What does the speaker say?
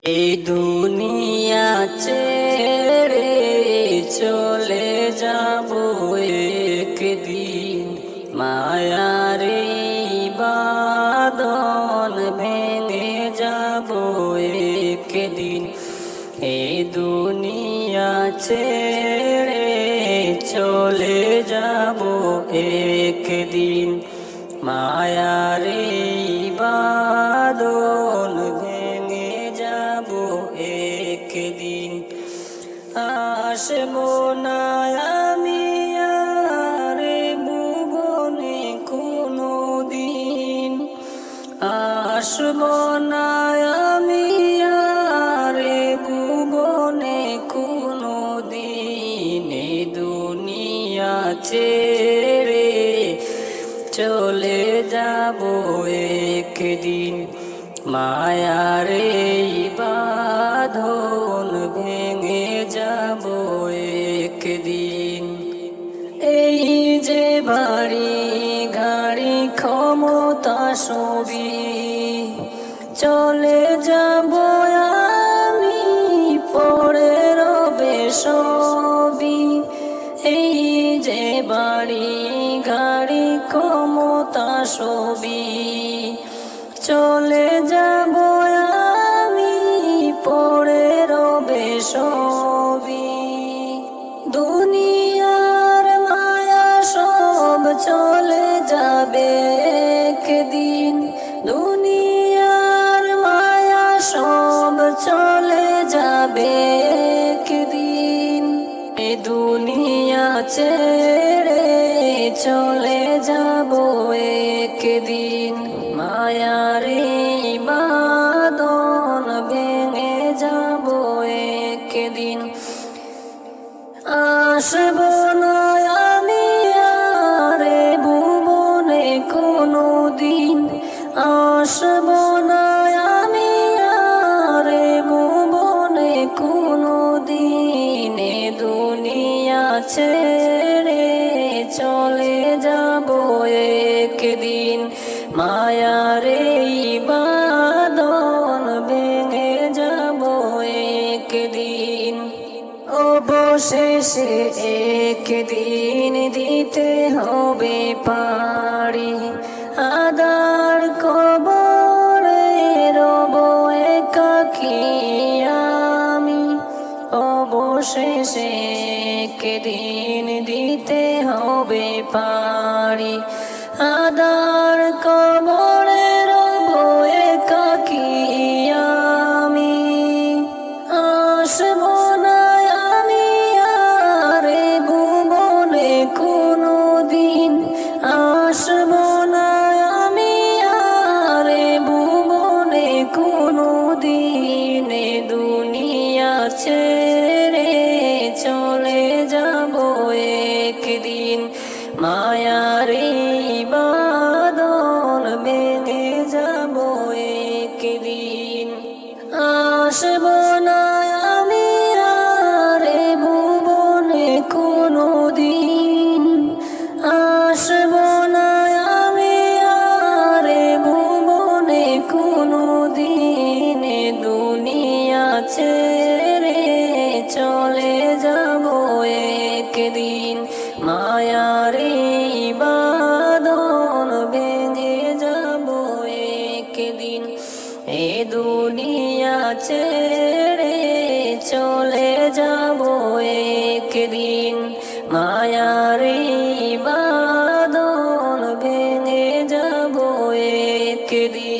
এই দুনিয়া ছেড়ে চলে যাব একদিন, মায়ার এই বাঁধন ভেঙে যাব একদিন। এই দুনিয়া ছেড়ে চলে যাব একদিন, মায়ার এই বাঁধন ভেঙে যাব একদিন। আসবো না আমি আর ভুবনে কোনো দিন, আসবো না আমি আর ভুবনে কোনো দিন। এই দুনিয়া ছেড়ে চলে যাব একদিন, মায়ার এই বাঁধন ভেঙে যাব একদিন। এই যে বাড়ি গাড়ি ক্ষমতা সবই চলে যাব আমি, পড়ে রবে সবই। এই যে বাড়ি গাড়ি ক্ষমতা সবই চলে যাব আমি, পড়ে রবে সবই। দুনিয়ার মায়া সব চলে যাবে একদিন, দুনিয়ার মায়া সব চলে যাবে একদিন। এ দুনিয়া ছেড়ে চলে যাব একদিন, মায়ার এই বাঁধন ভেঙে যাব একদিন। আসবো না আমি আর ভুবনে কোনো দিন, আসবো না আমি আর ভুবনে কোনো দিন। এ দুনিয়া ছেড়ে চলে যাব একদিন, মায়ার এই বাঁধন ভেঙে যাব একদিন। অবশেষে একদিন দিতে হবে পাড়ি, আদার কবরে রব একাকী আমি। অবশেষে একদিন দিতে হবে পাড়ি, আদার কবরে রব একাকী আমি। আসবো না আমি আর ভুবনে কোনো দিন, আসবো না আমি আর ভুবনে কোনো দিন। এ দুনিয়া ছেড়ে চলে যাব একদিন, মায়ার এই বাঁধন ভেঙে যাব একদিন। আসবো না আমি আর ভুবনে কোনো দিন, আসবো না আমি আর ভুবনে কোনো দিন। এ দুনিয়া ছেড়ে চলে যাব একদিন, মায়ার এই বাঁধন ভেঙে যাব একদিন। এ দুনিয়া ছেড়ে চলে যাব একদিন, মায়ার এই বাঁধন ভেঙে যাব একদিন।